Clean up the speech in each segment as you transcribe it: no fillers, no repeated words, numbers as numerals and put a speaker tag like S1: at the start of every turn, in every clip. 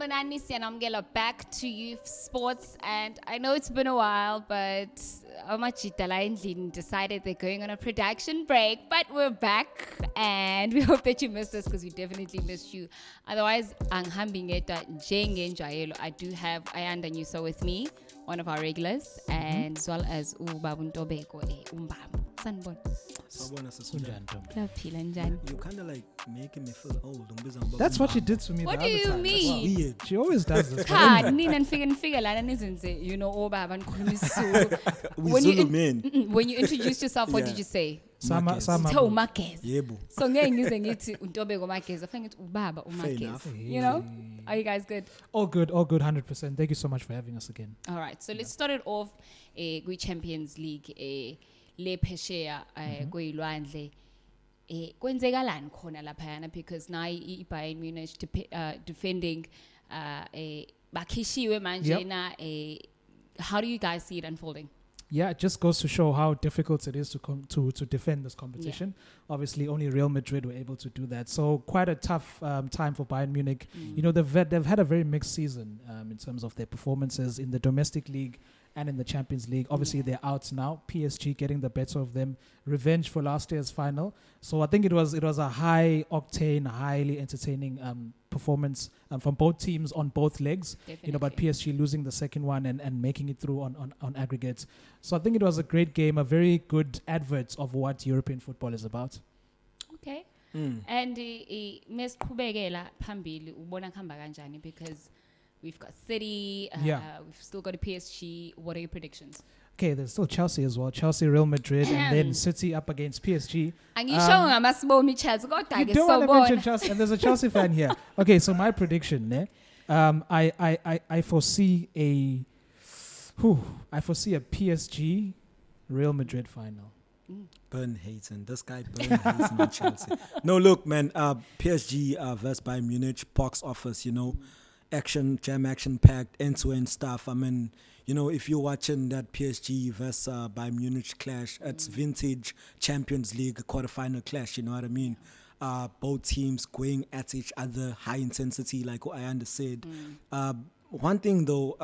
S1: Sanibonani Siyanamgela back to Youth Sports, and I know it's been a while, but Amachitala and Lin decided they're going on a production break, but we're back and we hope that you missed us because we definitely missed you. Otherwise, I do have Ayanda Nyuswa with me, one of our regulars, and as well as Ntobeko, Mbambo. Sanibon.
S2: You're kind of like making me feel old.
S3: That's what she did to me.
S1: What
S3: the
S1: do
S3: other
S1: you
S3: time.
S1: mean?
S3: That's weird. She always does this.
S1: You know, when you introduced yourself, what did you say?
S3: Sama.
S1: So you know, are you guys good?
S3: All good, 100%. Thank you so much for having us again.
S1: All right, so let's start it off. Gui Champions League, le Peshea, Guilwandle. Kwenzekalani khona laphayana because now Bayern Munich defending bakhishiwe manje na how do you guys see it unfolding?
S3: Yeah, it just goes to show how difficult it is to defend this competition. Yeah. Obviously, only Real Madrid were able to do that. So quite a tough time for Bayern Munich. You know, they've had a very mixed season in terms of their performances in the domestic league and in the Champions League. Obviously, they're out now. PSG getting the better of them. Revenge for last year's final. So I think it was a high octane, highly entertaining performance from both teams on both legs. Definitely. You know, but PSG losing the second one and making it through on aggregate. So I think it was a great game, a very good advert of what European football is about.
S1: Okay. And mesqhubekela phambili ubona khamba kanjani because we've got City, we've still got a PSG. What are your predictions?
S3: Okay, there's still Chelsea as well. Chelsea, Real Madrid, and then City up against PSG.
S1: You don't want
S3: to mention Chelsea, and there's a Chelsea fan here. Okay, so my prediction, I foresee a PSG Real Madrid final.
S2: Burn hating. This guy burn hating on Chelsea. No, look, man, PSG versus Bayern Munich, box office, you know, action-packed, end-to-end stuff. I mean, you know, if you're watching that PSG versus Bayern Munich clash, it's vintage Champions League quarterfinal clash, you know what I mean? Both teams going at each other, high intensity, like what Ayanda said. One thing though,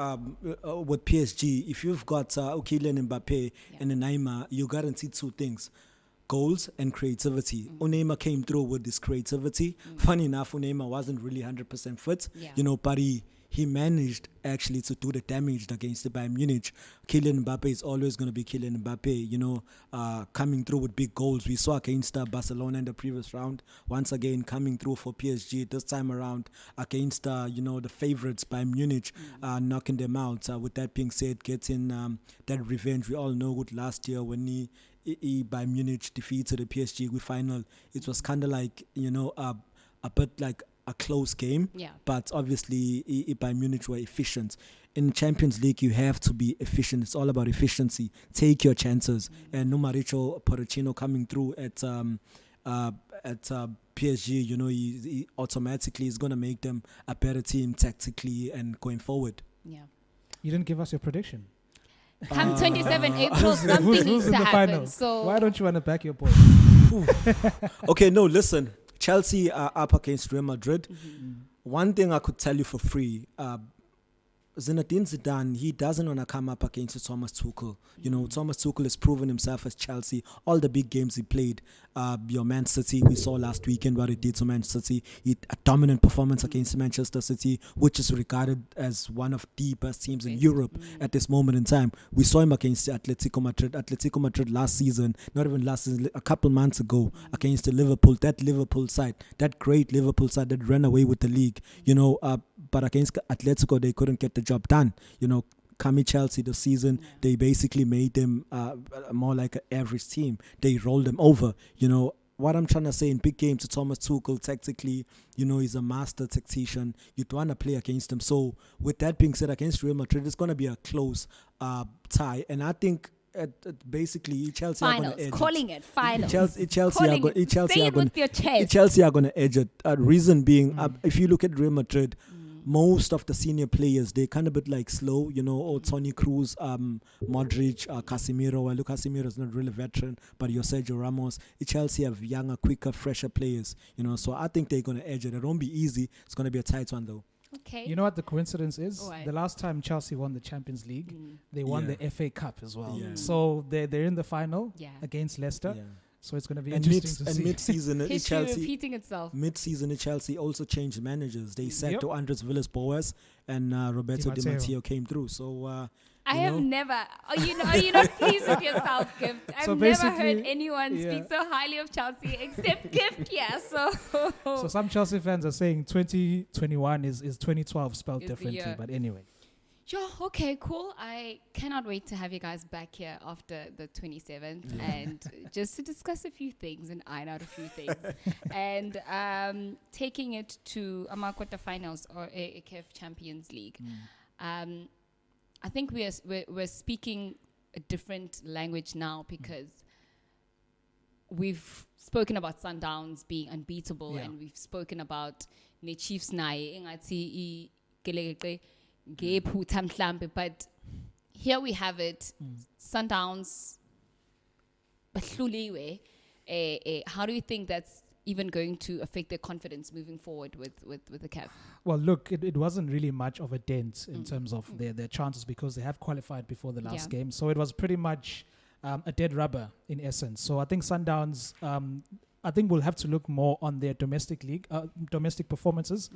S2: with PSG, if you've got Kylian Mbappe and Neymar, you guarantee two things: goals and creativity. Neymar came through with this creativity. Funny enough, Neymar wasn't really 100% fit, you know, but he managed actually to do the damage against the Bayern Munich. Kylian Mbappe is always going to be Kylian Mbappe, you know, coming through with big goals. We saw against Barcelona in the previous round. Once again, coming through for PSG this time around against, you know, the favorites Bayern Munich, knocking them out. With that being said, getting that revenge. We all know what last year when Bayern Munich defeated the PSG with final, it was kind of like, you know, a bit like a close game, but obviously Bayern Munich were efficient. In Champions League, you have to be efficient. It's all about efficiency. Take your chances. And Mauricio Pochettino coming through at PSG, you know, he automatically is going to make them a better team tactically and going forward.
S1: Yeah.
S3: You didn't give us your prediction.
S1: Come 27 April, something needs to happen. Final? So
S3: why don't you want to back your boy?
S2: Okay, no, listen. Chelsea are up against Real Madrid. One thing I could tell you for free, Zinedine Zidane, he doesn't want to come up against Thomas Tuchel. You know, Thomas Tuchel has proven himself as Chelsea. All the big games he played, your Man City, we saw last weekend what he did to Manchester City. A dominant performance against Manchester City, which is regarded as one of the best teams in Europe at this moment in time. We saw him against Atletico Madrid. Atletico Madrid last season, not even last season, a couple months ago, against the Liverpool, that Liverpool side, that great Liverpool side that ran away with the league. You know, but against Atletico, they couldn't get the job done. You know, coming Chelsea this season, they basically made them more like an average team. They rolled them over. You know, what I'm trying to say in big games to Thomas Tuchel, tactically, you know, he's a master tactician. You'd want to play against him. So with that being said, against Real Madrid, it's going to be a close tie. And I think basically Chelsea
S1: finals,
S2: are going to edge
S1: calling it finals.
S2: Chelsea are going to edge it. Reason being, if you look at Real Madrid, most of the senior players, they kind of bit like slow, you know, or Toni Kroos, Modric, Casemiro. Well, look, Casemiro is not really a veteran, but your Sergio Ramos. Chelsea have younger, quicker, fresher players, you know, so I think they're going to edge it. It won't be easy. It's going to be a tight one, though.
S1: Okay.
S3: You know what the coincidence is?
S1: What?
S3: The last time Chelsea won the Champions League, they won
S2: Yeah.
S3: the FA Cup as well.
S2: Yeah.
S3: So they're in the final
S1: Yeah.
S3: against Leicester.
S2: Yeah.
S3: So it's going to be
S2: And
S3: interesting to see.
S2: mid-season,
S1: History
S2: Chelsea.
S1: repeating itself.
S2: Mid-season, Chelsea also changed managers. They sacked
S3: Yep.
S2: Andres Villas-Boas and Roberto Di
S3: Matteo.
S2: Matteo came through. So
S1: I
S2: you
S1: have
S2: know?
S1: never. Are you not pleased with yourself, Gift? I've
S3: So
S1: never heard
S3: basically,
S1: anyone
S3: yeah.
S1: speak so highly of Chelsea except Gift. Yeah. So.
S3: So some Chelsea fans are saying 2021 is 2012 spelled
S1: Is the
S3: differently.
S1: year.
S3: But anyway.
S1: Sure. Okay. Cool. I cannot wait to have you guys back here after the 27th and just to discuss a few things and iron out a few things and taking it to quarterfinals or a CAF Champions League. I think we're speaking a different language now because we've spoken about Sundowns being unbeatable and we've spoken about the Chiefs nae but here we have it. Sundowns bahluliwe. How do you think that's even going to affect their confidence moving forward with the CAF?
S3: Well, look, it wasn't really much of a dent in terms of their chances because they have qualified before the last game. So it was pretty much a dead rubber in essence. So I think Sundowns, I think we'll have to look more on their domestic performances.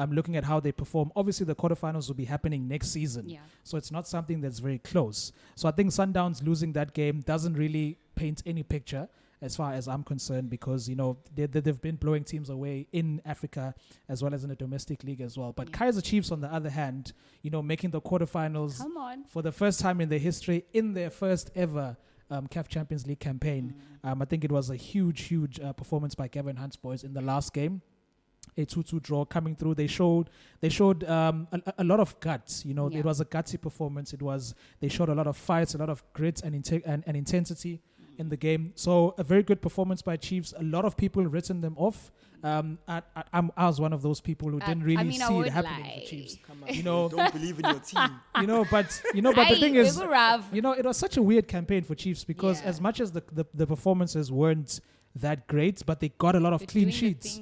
S3: Looking at how they perform. Obviously, the quarterfinals will be happening next season. So it's not something that's very close. So I think Sundowns losing that game doesn't really paint any picture as far as I'm concerned because, you know, they've been blowing teams away in Africa as well as in the domestic league as well. But Kaizer Chiefs, on the other hand, you know, making the quarterfinals for the first time in their history in their first ever CAF Champions League campaign. I think it was a huge performance by Gavin Hunt's boys in the last game. A 2-2 draw coming through. They showed a lot of guts. You know, it was a gutsy performance. They showed a lot of fights, a lot of grit and intensity in the game. So a very good performance by Chiefs. A lot of people written them off. I was one of those people who didn't really see it happening for Chiefs.
S2: come on, you know, don't believe in your team.
S3: But the thing is,
S1: you
S3: know, it was such a weird campaign for Chiefs because as much as the performances weren't that great, but they got a lot of clean sheets.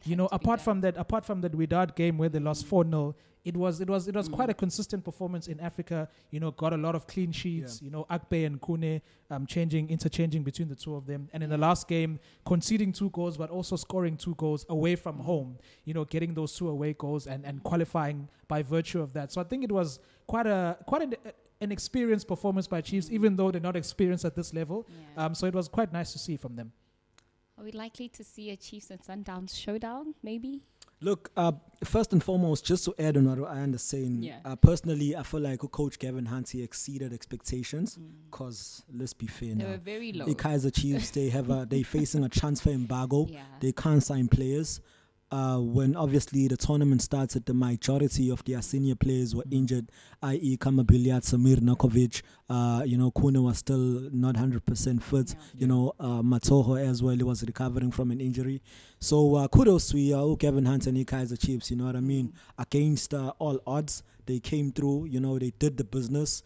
S3: You know, apart from that Wydad game where they lost 4-0, it was quite a consistent performance in Africa. You know, got a lot of clean sheets. You know, Akpe and Kune interchanging between the two of them. And in the last game, conceding 2 goals, but also scoring 2 goals away from home. You know, getting those 2 away goals and qualifying by virtue of that. So I think it was quite an experienced performance by Chiefs, even though they're not experienced at this level. So it was quite nice to see from them.
S1: Are we likely to see a Chiefs and Sundowns showdown, maybe?
S2: Look, first and foremost, just to add on what Ayanda is saying, personally, I feel like Coach Gavin Hunt exceeded expectations because, let's be fair
S1: they
S2: now.
S1: were very low.
S2: The Kaizer Chiefs, they facing a transfer embargo. They can't sign players. When obviously the tournament started, the majority of their senior players were injured, i.e. Kamabiliat, Samir Nakovic, Kuna was still not 100% fit, Matoho as well, he was recovering from an injury. So kudos to Kevin Hunt and Kaizer Chiefs, you know what I mean? Against all odds, they came through, they did the business,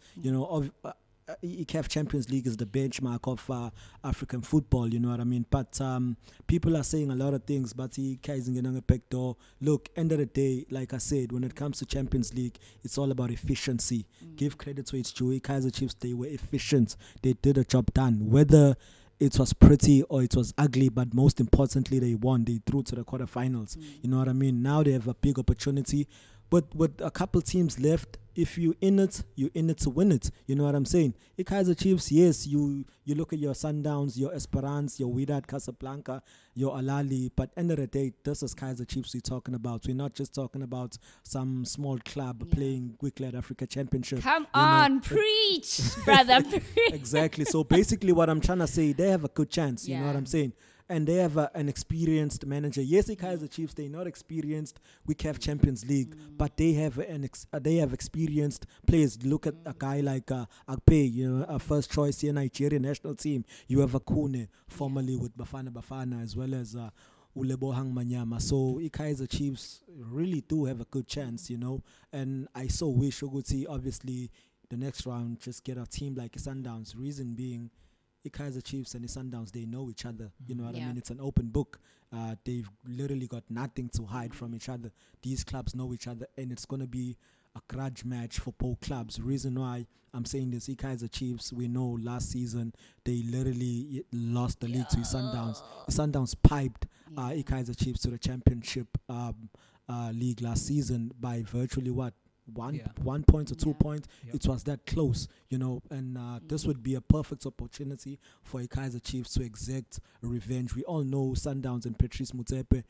S2: CAF Champions League is the benchmark of African football, you know what I mean? But people are saying a lot of things, but look, end of the day, like I said, when it comes to Champions League, it's all about efficiency. Give credit to its due. Kaizer Chiefs, they were efficient. They did a job done. Whether it was pretty or it was ugly, but most importantly, they won. They threw to the quarterfinals. You know what I mean? Now they have a big opportunity. But with a couple teams left, if you're in it to win it. You know what I'm saying? Kaizer Chiefs, yes, you look at your Sundowns, your Esperance, your Wydad Casablanca, your Alali, but end of the day, this is Kaizer Chiefs we're talking about. We're not just talking about some small club playing Wicklow Africa Championship.
S1: Come on, preach, brother, preach.
S2: Exactly. So basically what I'm trying to say, they have a good chance. You know what I'm saying? And they have an experienced manager. Yes, the Kaizer Chiefs, they're not experienced. We have Champions League, but they have they have experienced players. Look at a guy like Akpe, a first choice here Nigerian national team. You have Akune, formerly with Bafana, as well as Ulebohang Manyama. So Kaizer Chiefs really do have a good chance, And I so wish Oguti, obviously, the next round just get a team like Sundowns. Reason being, the Kaizer Chiefs and the Sundowns, they know each other. You know what I mean? It's an open book. They've literally got nothing to hide from each other. These clubs know each other, and it's going to be a grudge match for both clubs. Reason why I'm saying this, Kaizer Chiefs, we know last season they literally lost the league to Sundowns. Sundowns piped Kaizer Chiefs to the championship league last season by virtually what? 1 point or 2 points. It was that close, you know, and this would be a perfect opportunity for Kaizer Chiefs to exact revenge. We all know Sundowns and Patrice Motsepe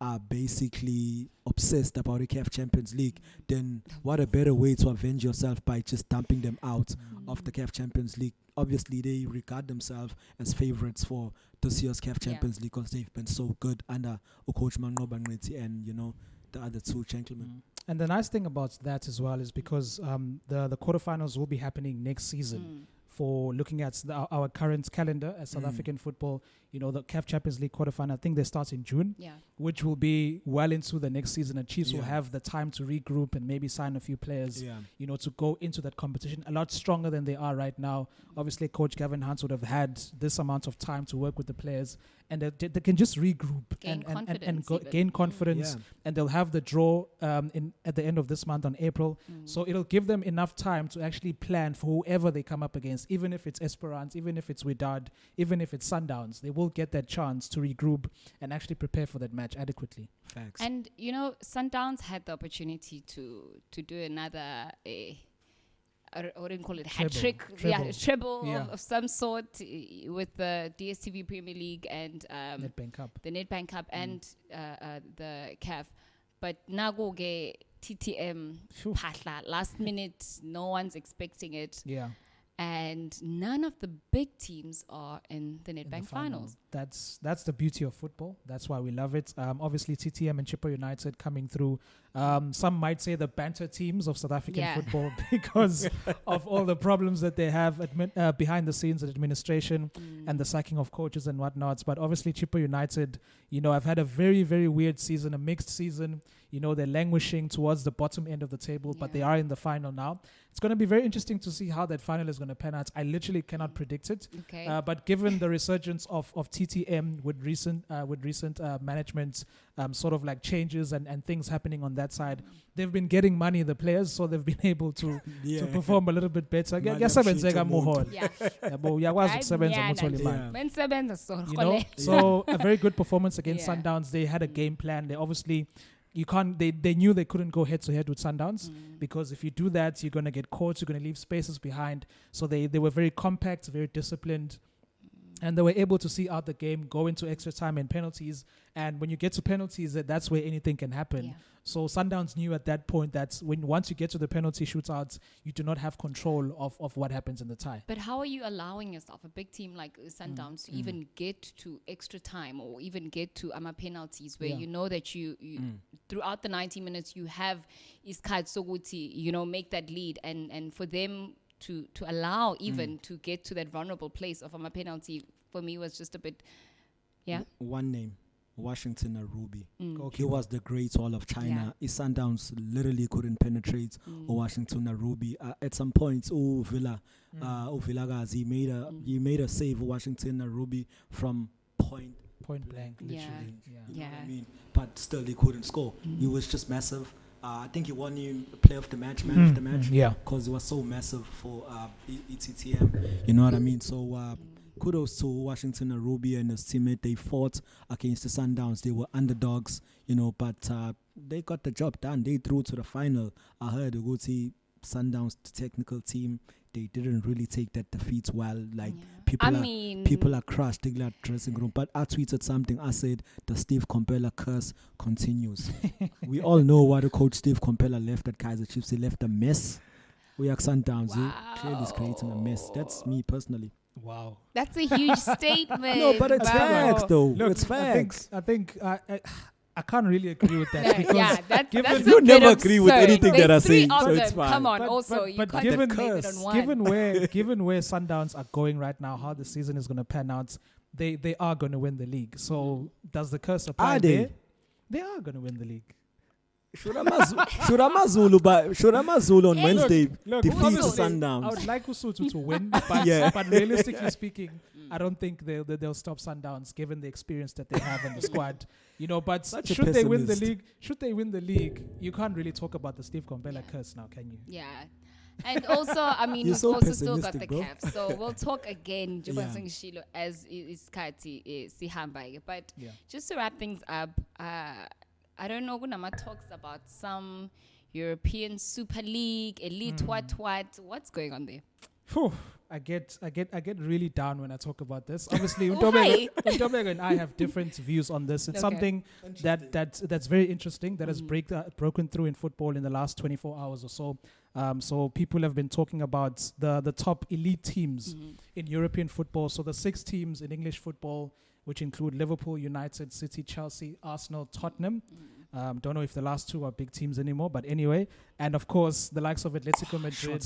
S2: are basically obsessed about the CAF Champions League. Then what a better way to avenge yourself by just dumping them out of the CAF Champions League. Obviously, they regard themselves as favorites for this year's CAF Champions League because they've been so good under Coach Manqoba Nqethi and, you know, the other two gentlemen.
S3: And the nice thing about that as well is because the quarterfinals will be happening next season. For looking at our current calendar as South African football, you know, the CAF Champions League quarterfinal, I think they start in June, which will be well into the next season. And Chiefs will have the time to regroup and maybe sign a few players, you know, to go into that competition a lot stronger than they are right now. Obviously, Coach Gavin Hunt would have had this amount of time to work with the players, and they can just regroup and gain confidence. And they'll have the draw at the end of this month on April. So it'll give them enough time to actually plan for whoever they come up against, even if it's Esperance, even if it's Wydad, even if it's Sundowns. They will get that chance to regroup and actually prepare for that match adequately.
S2: Facts.
S1: And, you know, Sundowns had the opportunity to do another... I wouldn't call it hat-trick, treble of some sort with the DStv Premier League and the Nedbank Cup and the CAF. But nagoge TTM phahla, last minute, no one's expecting it. And none of the big teams are in the Nedbank finals.
S3: That's the beauty of football. That's why we love it. Obviously, TTM and Chippa United coming through. Some might say the banter teams of South African football because of all the problems that they have behind the scenes, administration and the sacking of coaches and whatnot. But obviously, Chippa United, you know, have had a very, very weird season, a mixed season. You know, they're languishing towards the bottom end of the table, but they are in the final now. It's going to be very interesting to see how that final is going to pan out. I literally cannot predict it. But given the resurgence of TTM with recent management sort of like changes and things happening on that side, they've been getting money, the players, so they've been able to perform a little bit better. You know, so a very good performance against Sundowns. They had a game plan. They obviously... They knew they couldn't go head to head with Sundowns because if you do that, you're going to get caught, you're going to leave spaces behind. So they were very compact, very disciplined, and they were able to see out the game, go into extra time and penalties. And when you get to penalties, that's where anything can happen. So Sundowns knew at that point that once you get to the penalty shootouts, you do not have control of what happens in the tie.
S1: But how are you allowing yourself, a big team like Sundowns, to even get to extra time or even get to penalties where you know that you throughout the 90 minutes you have Iskhat Soguti, you know, make that lead and for them to allow even to get to that vulnerable place of a penalty for me was just a bit
S2: one name, Washington Arubi. He was the great wall of China. Sundowns literally couldn't penetrate Washington Arubi. At some point, Villagazi he made a save Washington Arubi from point
S3: blank, literally.
S2: You know what I mean? But still, he couldn't score. He was just massive. I think he won him player of the match, man of the match. Because it was so massive for ETTM. You know what I mean? So kudos to Washington Arubi and his teammate. They fought against the Sundowns. They were underdogs, you know, but they got the job done. They threw to the final. I heard Uguti Sundowns, the technical team, they didn't really take that defeat well. Like people are crushed in that dressing room. But I tweeted something. I said the Steve Compella curse continues. We all know why the coach Steve Compella left at Kaizer Chiefs. He left a mess. We are Sundowns. He clearly is creating a mess. That's me personally.
S3: Wow,
S1: that's a huge statement.
S2: No, but it's facts, though. Look, it's facts.
S3: I think I can't really agree with that because
S1: that's
S2: you never agree with anything that I say, so it's fine.
S1: Come on, but given where
S3: Sundowns are going right now, how the season is going to pan out, they are going to win the league. So does the curse apply?
S2: Are they?
S3: They are going to win the league.
S2: Shuramazulu on Wednesday
S3: Look,
S2: defeats
S3: obviously,
S2: Sundowns.
S3: I would like Usutu to win, but realistically speaking, I don't think they'll stop Sundowns given the experience that they have in the squad. But
S2: Such a
S3: should they win the
S2: pessimist.
S3: league, you can't really talk about the Steve Kompela curse now, can you?
S1: Yeah. And also, I mean,
S2: You're
S1: we've
S2: so
S1: also still got the
S2: pessimistic,
S1: CAF. So we'll talk again,
S2: Yeah.
S1: Shilo, as iskati sihamba. But
S3: Yeah.
S1: just to wrap things up, I don't know, Gunama talks about some European Super League, Elite, what's going on there?
S3: Phew, I get really down when I talk about this. Obviously,
S1: Why?
S3: Ntobeko and I have different views on this. It's
S1: Okay.
S3: something that's very interesting that has broken through in football in the last 24 hours or so. So people have been talking about the top elite teams in European football. So the 6 teams in English football, which include Liverpool, United, City, Chelsea, Arsenal, Tottenham. Don't know if the last 2 are big teams anymore, but anyway. And of course, the likes of Atletico Madrid.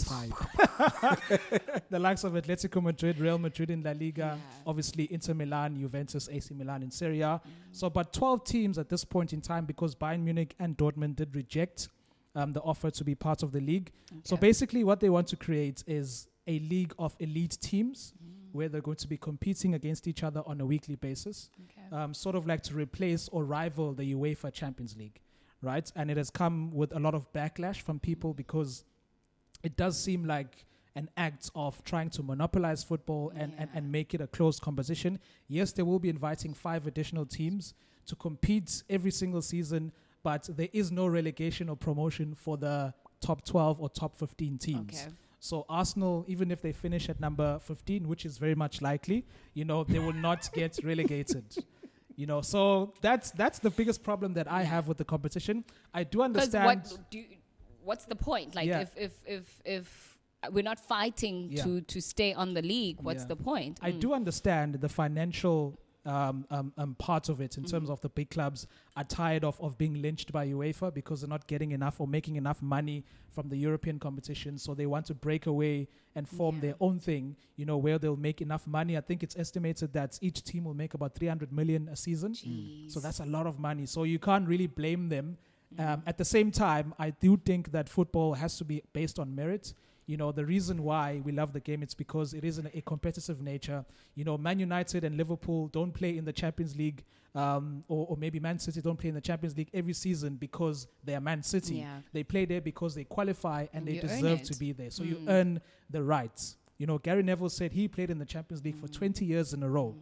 S3: The likes of Atletico Madrid, Real Madrid in La Liga, obviously Inter Milan, Juventus, AC Milan in Serie A. So, but 12 teams at this point in time because Bayern Munich and Dortmund did reject the offer to be part of the league. Okay. So basically what they want to create is a league of elite teams where they're going to be competing against each other on a weekly basis, sort of like to replace or rival the UEFA Champions League, right? And it has come with a lot of backlash from people because it does seem like an act of trying to monopolize football and make it a closed competition. Yes, they will be inviting 5 additional teams to compete every single season, but there is no relegation or promotion for the top 12 or top 15 teams. Okay. So Arsenal, even if they finish at number 15, which is very much likely, they will not get relegated. So that's the biggest problem that I have with the competition. I do understand.
S1: What's the point? Like if we're not fighting to stay on the league, what's the point?
S3: I do understand the financial part of it in terms of the big clubs are tired of being lynched by UEFA because they're not getting enough or making enough money from the European competition. So they want to break away and form their own thing, where they'll make enough money. I think it's estimated that each team will make about 300 million a season. So that's a lot of money. So you can't really blame them. At the same time, I do think that football has to be based on merit. The reason why we love the game, it's because it is a competitive nature. Man United and Liverpool don't play in the Champions League, or maybe Man City don't play in the Champions League every season because they are Man City. Yeah. They play there because they qualify and they deserve to be there. So you earn the rights. Gary Neville said he played in the Champions League for 20 years in a row.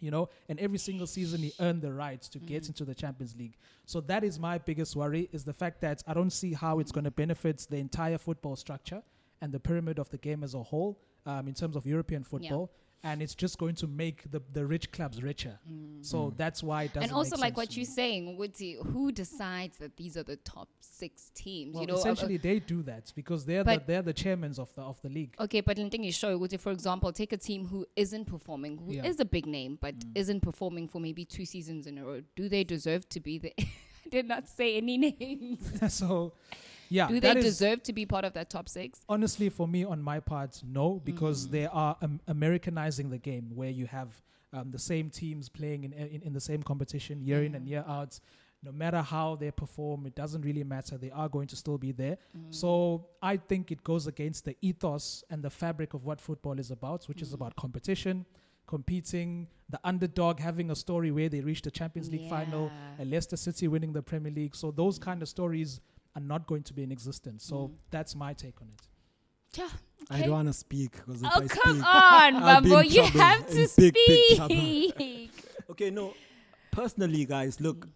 S3: And every single season he earned the right to get into the Champions League. So that is my biggest worry, is the fact that I don't see how it's going to benefit the entire football structure and the pyramid of the game as a whole, in terms of European football. And it's just going to make the rich clubs richer. So that's why it doesn't make sense.
S1: And also, like what you're saying, who decides that these are the top 6 teams?
S3: Well, essentially they do that because they're the chairmen of the league.
S1: Okay, but the thing is, for example, take a team who isn't performing, who is a big name, but isn't performing for maybe 2 seasons in a row. Do they deserve to be there? I did not say any names.
S3: So... Yeah,
S1: do they deserve to be part of that top 6?
S3: Honestly, for me, on my part, no, because they are Americanizing the game, where you have the same teams playing in the same competition year in and year out. No matter how they perform, it doesn't really matter. They are going to still be there. So I think it goes against the ethos and the fabric of what football is about, which is about competition, competing, the underdog having a story where they reached the Champions League final, and Leicester City winning the Premier League. So those kind of stories are not going to be in existence. So that's my take on it.
S1: Yeah,
S2: I don't want to speak because if I speak,
S1: come on, Mbambo, you have to speak.
S2: Big okay, no. Personally, guys, look,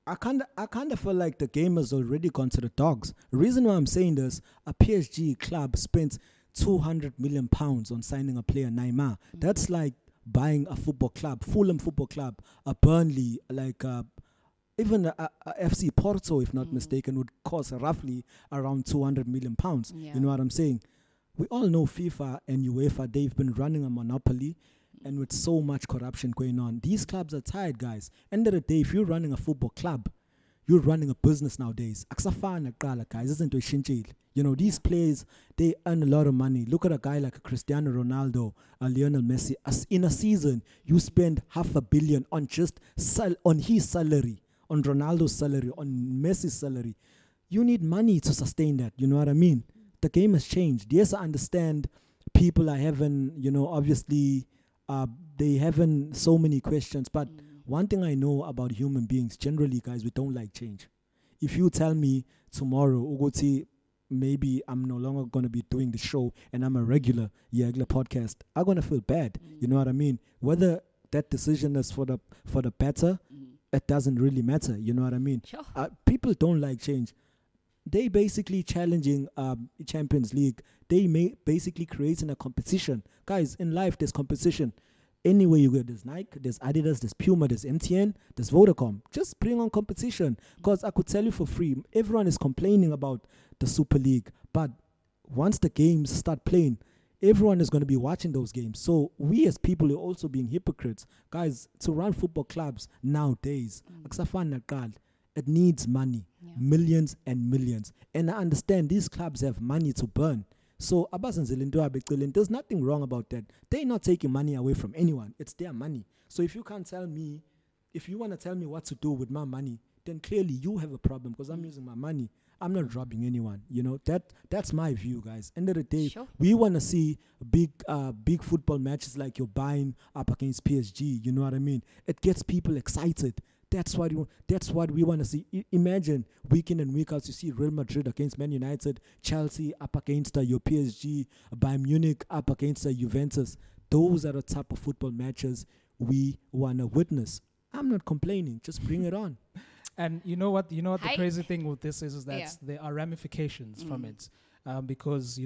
S2: I kind of feel like the game has already gone to the dogs. The reason why I'm saying this, a PSG club spent £200 million on signing a player, Neymar. That's like buying a football club, Fulham Football Club, a Burnley, like even a FC Porto, if not mistaken, would cost roughly around £200 million. You know what I'm saying? We all know FIFA and UEFA, they've been running a monopoly, and with so much corruption going on, these clubs are tired, guys. End of the day, if you're running a football club, you're running a business nowadays. Guys, isn't it? These players, they earn a lot of money. Look at a guy like Cristiano Ronaldo, Lionel Messi. As in a season, you spend $500 million on just on his salary. on Ronaldo's salary, on Messi's salary. You need money to sustain that. You know what I mean? The game has changed. Yes, I understand people are having, obviously, they having so many questions. But one thing I know about human beings, generally, guys, we don't like change. If you tell me tomorrow, Ugoti, maybe I'm no longer going to be doing the show and I'm a regular podcast, I'm going to feel bad. You know what I mean? Whether that decision is for the better, it doesn't really matter. You know what I mean?
S1: Sure.
S2: People don't like change. They basically challenging Champions League. They basically creating a competition. Guys, in life, there's competition. Anywhere you go, there's Nike, there's Adidas, there's Puma, there's MTN, there's Vodacom. Just bring on competition. Because I could tell you for free, everyone is complaining about the Super League. But once the games start playing, everyone is going to be watching those games. So we as people are also being hypocrites. Guys, to run football clubs nowadays, it needs money, millions and millions. And I understand these clubs have money to burn. So there's nothing wrong about that. They're not taking money away from anyone. It's their money. So if you can't tell me, if you want to tell me what to do with my money, then clearly you have a problem because I'm using my money. I'm not robbing anyone. That's my view, guys. End of the day, we want to see big football matches like you're buying up against PSG. You know what I mean? It gets people excited. That's what we want to see. Imagine week in and week out, you see Real Madrid against Man United, Chelsea up against your PSG, Bayern Munich up against Juventus. Those are the type of football matches we want to witness. I'm not complaining. Just bring it on.
S3: And you know what? The crazy thing with this is that there are ramifications from it, because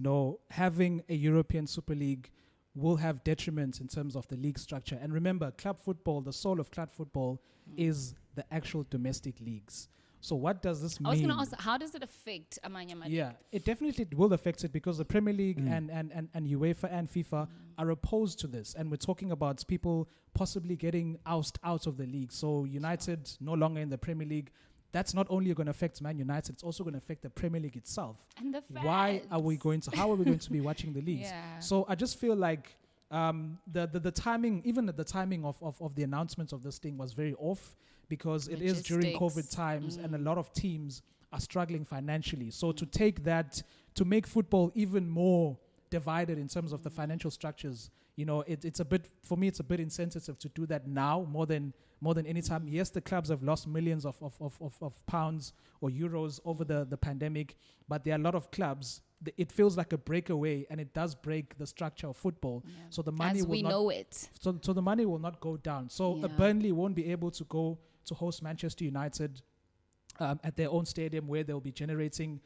S3: having a European Super League will have detriments in terms of the league structure. And remember, club football, the soul of club football, is the actual domestic leagues. So what does this mean?
S1: I was going to ask, how does it affect Amanya League?
S3: Yeah, it definitely will affect it because the Premier League and UEFA and FIFA are opposed to this. And we're talking about people possibly getting ousted out of the league. So United no longer in the Premier League. That's not only going to affect Man United, it's also going to affect the Premier League itself.
S1: And the fans.
S3: How are we going to be watching the leagues?
S1: Yeah.
S3: So I just feel like the timing, even the timing of the announcements of this thing was very off because it is during COVID times and a lot of teams are struggling financially. So to take that, to make football even more divided in terms of the financial structures, it's a bit, for me, it's a bit insensitive to do that now more than any time. Yes, the clubs have lost millions of pounds or euros over the pandemic, but there are a lot of clubs. It feels like a breakaway, and it does break the structure of football. Yeah. So the money know it. So the money will not go down. So Burnley won't be able to go to host Manchester United at their own stadium, where they'll be generating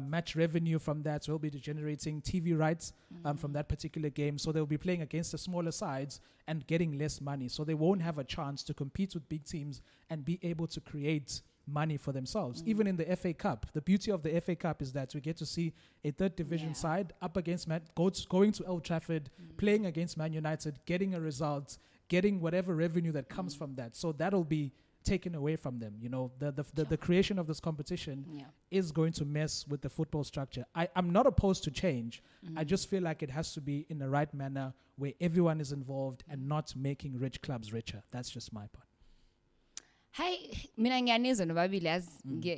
S3: match revenue from that. So they'll be generating TV rights from that particular game. So they'll be playing against the smaller sides and getting less money. So they won't have a chance to compete with big teams and be able to create money for themselves. Even in the FA Cup, the beauty of the FA Cup is that we get to see a third division side up against going to Old Trafford, playing against Man United, getting a result, getting whatever revenue that comes from that. So that'll be taken away from them. The creation of this competition is going to mess with the football structure. I'm not opposed to change. I just feel like it has to be in the right manner where everyone is involved and not making rich clubs richer. That's just my part.
S1: Hayi mina ngiyanizwa nobabili yazi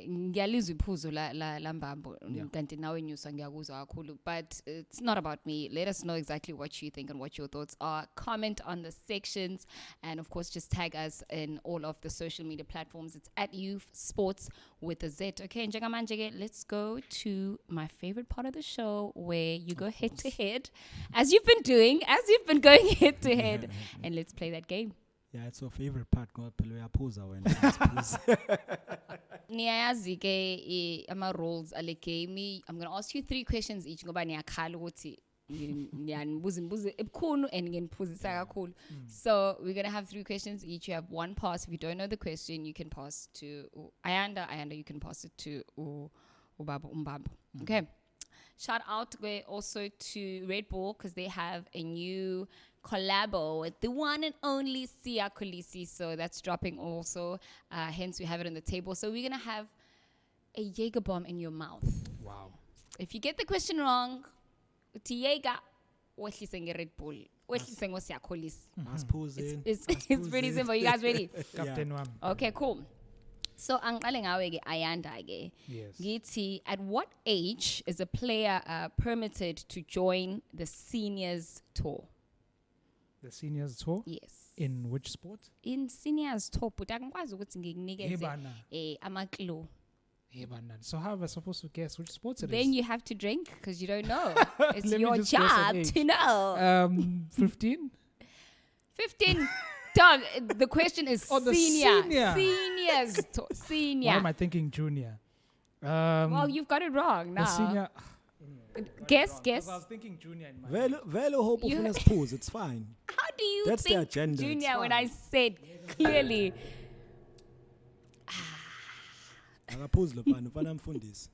S1: ngiyalizwa iphuzo la Mbambo kanti nawe Nyuswa ngiyakuzwa kakhulu, but it's not about me. Let us know exactly what you think and what your thoughts are. Comment on the sections, and of course just tag us in all of the social media platforms. It's at Youff Sportz with a Z. Okay, njengamanje let's go to my favorite part of the show where you go head to head as you've been going head to head, and let's play that game.
S2: Yeah, it's your favorite part.
S1: Niyazi ke ama rules ale game. I'm going to ask you 3 questions each ngoba niyakhala ukuthi ngiyanibuza ebukhulu and ngeniphuzisa kakhulu. So we're going to have 3 questions each. You have 1 pass. If you don't know the question, you can pass to Ayanda. Ayanda, you can pass it to Mbambo. Okay. Shout out also to Red Bull because they have a new collabo with the one and only Sia Kolisi. So that's dropping also. Hence, we have it on the table. So we're going to have a Jaeger bomb in your mouth.
S3: Wow.
S1: If you get the question wrong, uthi Jaeger, wehlise nge-Red Bull. Wehlise ngo-Sia Kolisi. It's pretty simple. You guys ready?
S3: Captain Wam.
S1: Okay, cool. So angiqale ngawe ke Ayanda ke.
S3: Yes.
S1: Ngithi, at what age is a player permitted to join the seniors tour?
S3: The seniors tour.
S1: Yes.
S3: In which sport?
S1: In seniors tour, but angikwazi ukuthi ngikunikeze
S3: Hebana.
S1: ama-clue.
S3: Hebana. So how am I supposed to guess which sports it is?
S1: Then you have to drink because you don't know. It's
S3: Let me
S1: your
S3: just guess an
S1: job
S3: age.
S1: to know.
S3: 15.
S1: 15. Dog, the question is
S3: Oh, the
S1: senior.
S3: senior.
S1: Seniors. Senior.
S3: Why am I thinking junior?
S1: Well, you've got it wrong now.
S3: The senior.
S1: Guess.
S3: I was thinking junior in my mind.
S2: Velo hope
S1: You-
S2: of pause. It's fine.
S1: How do you
S2: That's their
S1: think
S2: agenda, it's
S1: junior when
S2: fine.
S1: I said clearly?
S2: Akaphuze lo mfana, ufana mfundisi.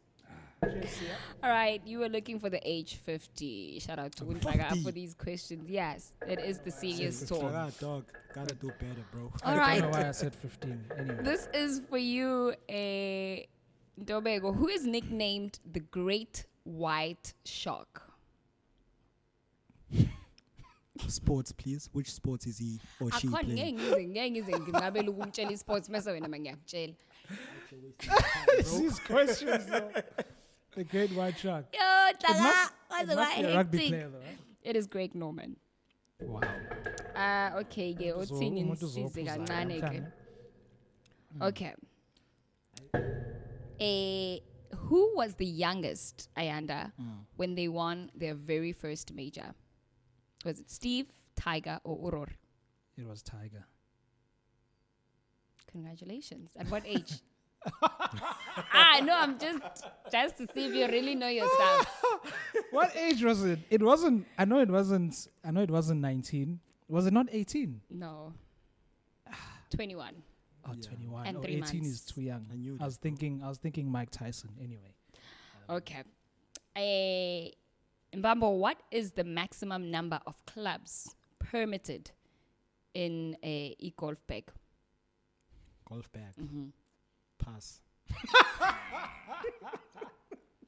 S1: All right, you were looking for the age 50. Shout out to Untaga
S2: 50.
S1: for these questions. Yes, it is the seniors tour.
S2: Shaka, dog, gotta do better, bro.
S1: All
S3: I don't
S1: right,
S3: know why I said 15. Anyway.
S1: this is for you, Ntobeko, who is nicknamed the Great White Shark.
S2: Sports, please. Which sports is he or she playing?
S3: These questions, though. The great white shark.
S1: Yo,
S3: It
S1: Tlaga,
S3: must
S1: what's
S3: be a rugby
S1: hectic?
S3: player, though. Right?
S1: It is Greg Norman.
S3: Wow.
S1: Okay, ke uthini nisize kancane ke. Okay. Who was the youngest, Ayanda, when they won their very first major? Was it Steve, Tiger, or Uror?
S3: It was Tiger.
S1: Congratulations. At what age? No, I'm just to see if you really know your stuff.
S3: What age was it? It wasn't. I know it wasn't 19. Was it not 18?
S1: No. 21.
S3: Oh,
S2: Yeah.
S3: 21.
S1: And
S3: Oh,
S1: 3
S3: 18 is
S1: months.
S3: too young.
S2: I knew
S3: I was thinking Mike Tyson. Anyway.
S1: Okay. Mbambo, what is the maximum number of clubs permitted in a e-golf bag?
S2: Golf bag.
S1: Mm-hmm.
S2: Pass.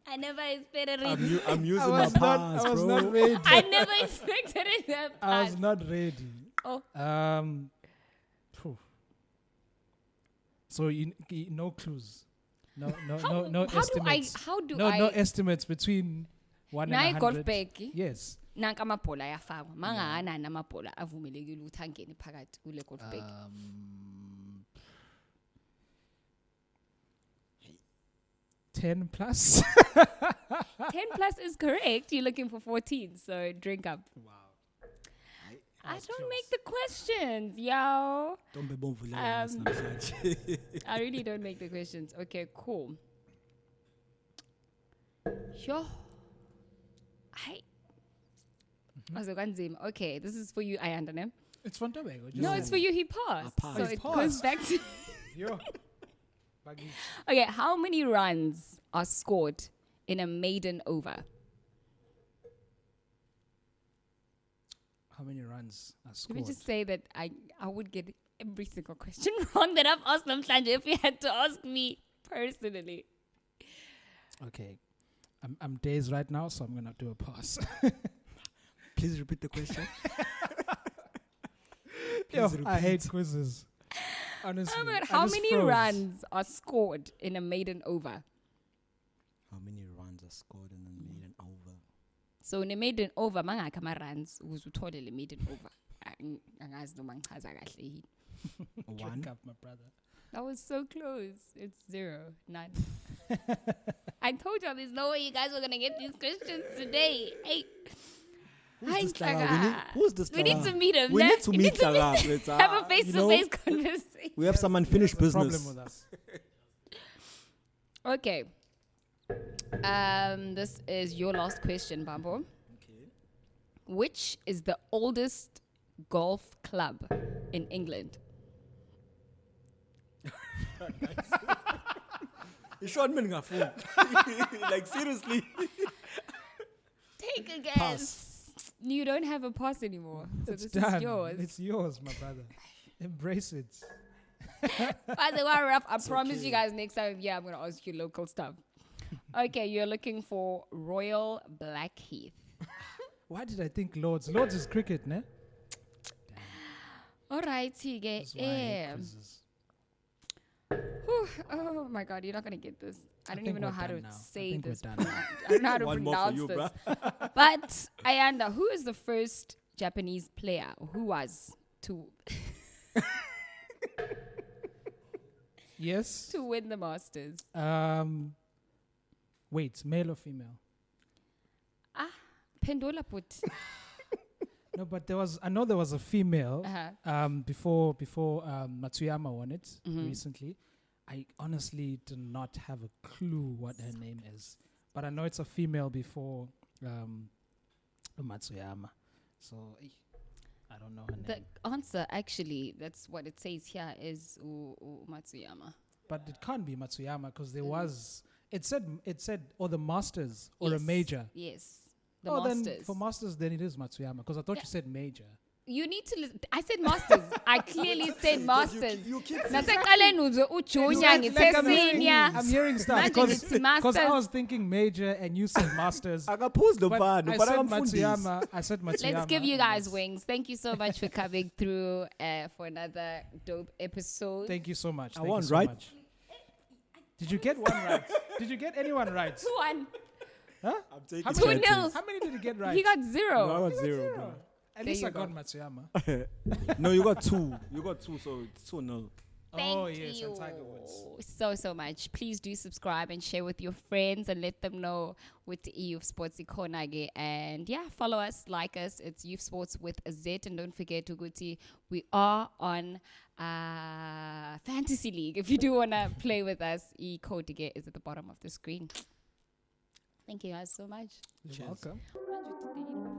S1: I never expected
S2: I'm using
S3: I
S2: my
S3: was
S2: pass,
S3: not
S2: bro.
S3: ready.
S1: I never expected it that
S3: I
S1: fast.
S3: was not ready.
S1: Oh.
S3: Phew. So no clues. No
S1: How
S3: estimates. No estimates between 1 and
S1: Nayi
S3: 100.
S1: golf bag.
S3: Yes.
S1: Nanka amabhola ayafakwa. Mangakanani amabhola avumelekile ukuthi angene phakathi kule golf bag.
S3: 10 plus.
S1: 10 plus is correct. You're looking for 14, so drink up.
S3: Wow.
S1: I don't make the questions, yo.
S2: Don't be bomb namhlanje.
S1: I really don't make the questions. Okay, cool. Yo. Okay, this is for you, Ayanda, ne?
S3: It's from Ntobeko.
S1: No, it's for you. He passed.
S2: I passed.
S1: So
S3: He
S1: it goes
S3: passed.
S1: back to.
S3: Yo.
S1: Okay, how many runs are scored in a maiden over?
S3: How many runs are
S1: Let
S3: scored?
S1: me just say that I would get every single question wrong that I've asked Namhlanje if you had to ask me personally.
S3: Okay. I'm dazed right now, so I'm going to do a pass.
S2: Please repeat the question.
S3: Yo,
S2: Please
S3: I hate
S2: repeat.
S3: quizzes. Honestly.
S1: Oh my God,
S3: I
S1: how
S3: just
S1: many
S3: froze.
S1: runs are scored in a maiden over?
S2: How many runs are scored in a maiden over?
S1: So in a maiden over, mangakhi ama-runs ukuze uthole le maiden over? Angazi noma ngichaza kahle yini.
S2: One.
S3: Drink up, my brother.
S1: That was so close. It's 0, none. I told y'all there's no way you guys were gonna get these questions today. Hey. Hi,
S2: Who's this Tlaga?
S1: Tlaga.
S2: Who's this
S1: We need
S2: Tlaga?
S1: to meet him.
S2: We
S1: ne?
S2: need to meet Tlaga. Let's,
S1: Have a
S2: you know,
S1: face-to-face conversation.
S2: We have some unfinished
S3: There's a
S2: business.
S3: problem with us.
S1: Okay. This is your last question, Mbambo.
S2: Okay.
S1: Which is the oldest golf club in England?
S2: You shot me ngafu. Like seriously.
S1: Take a guess.
S2: Pass.
S1: You don't have a pass anymore. So
S3: It's
S1: this
S3: done.
S1: is yours.
S3: It's yours, my brother. Embrace it.
S1: By the way, Raf, I promise
S2: okay.
S1: you guys next time, I'm going to ask you local stuff. Okay, you're looking for Royal Blackheath.
S3: Why did I think Lords? Lords is cricket, ne?
S1: All right, Tige.
S3: That's why I hate quizzes.
S1: Oh my God, you're not gonna get this. I don't
S3: think
S1: even know
S3: we're
S1: how to
S3: done now.
S1: say
S3: I think we're
S1: this.
S3: done.
S1: I don't know how to
S2: One more for
S1: pronounce
S2: you,
S1: this.
S2: bruh.
S1: But Ayanda, who is the first Japanese player who was to
S3: Yes.
S1: to win the Masters?
S3: Wait, male or female?
S1: Pendula put.
S3: No, but I know there was a female
S1: Uh-huh.
S3: before Matsuyama won it recently. I honestly do not have a clue what her name is, but I know it's a female before Matsuyama. So I don't know her
S1: The
S3: name.
S1: answer, actually, that's what it says here, is Matsuyama.
S3: But it can't be Matsuyama because there was. It said or the Masters or a
S1: Yes.
S3: major.
S1: Yes, the
S3: Then
S1: Masters.
S3: for Masters, then it is Matsuyama because I thought you said major.
S1: You need to listen. I said Masters. I clearly said Masters.
S2: You keep
S1: Naseqale nuzwe uJunior ngithe senior.
S3: I'm hearing stuff
S1: Manje
S3: because
S1: ngithi Masters.
S3: I was thinking major and you said Masters.
S2: akaphuza lo
S3: But
S2: bhano
S3: I
S2: but
S3: said
S2: akamfundisi.
S3: Matsuyama. I said Matsuyama.
S1: Let's give you guys
S3: Yes.
S1: wings. Thank you so much for coming through for another dope episode.
S3: Thank you so much.
S2: I
S3: Thank you
S2: won,
S3: so
S2: right?
S3: much. Did you get one right? Did you get anyone right?
S1: 2-1.
S3: Huh?
S2: I'm taking
S3: How
S1: 2-0.
S2: chances.
S3: How many did you get right?
S1: He got
S2: No,
S1: 0.
S2: I got 0, bro.
S3: At
S1: There
S3: least
S1: you
S3: I got
S1: go.
S3: Matsuyama.
S2: No, you got 2. You got 2, so it's 2-0.
S1: Thank
S3: Oh yes,
S1: you
S3: and Tiger Woods.
S1: so much. Please do subscribe and share with your friends and let them know with the Youff Sports Ikonage. And yeah, follow us, like us. It's Youff Sports with a Z. And don't forget, Uguti, we are on Fantasy League. If you do want to play with us, code to get is at the bottom of the screen. Thank you guys so much.
S3: You're
S2: Cheers.
S3: welcome.
S1: 100 today.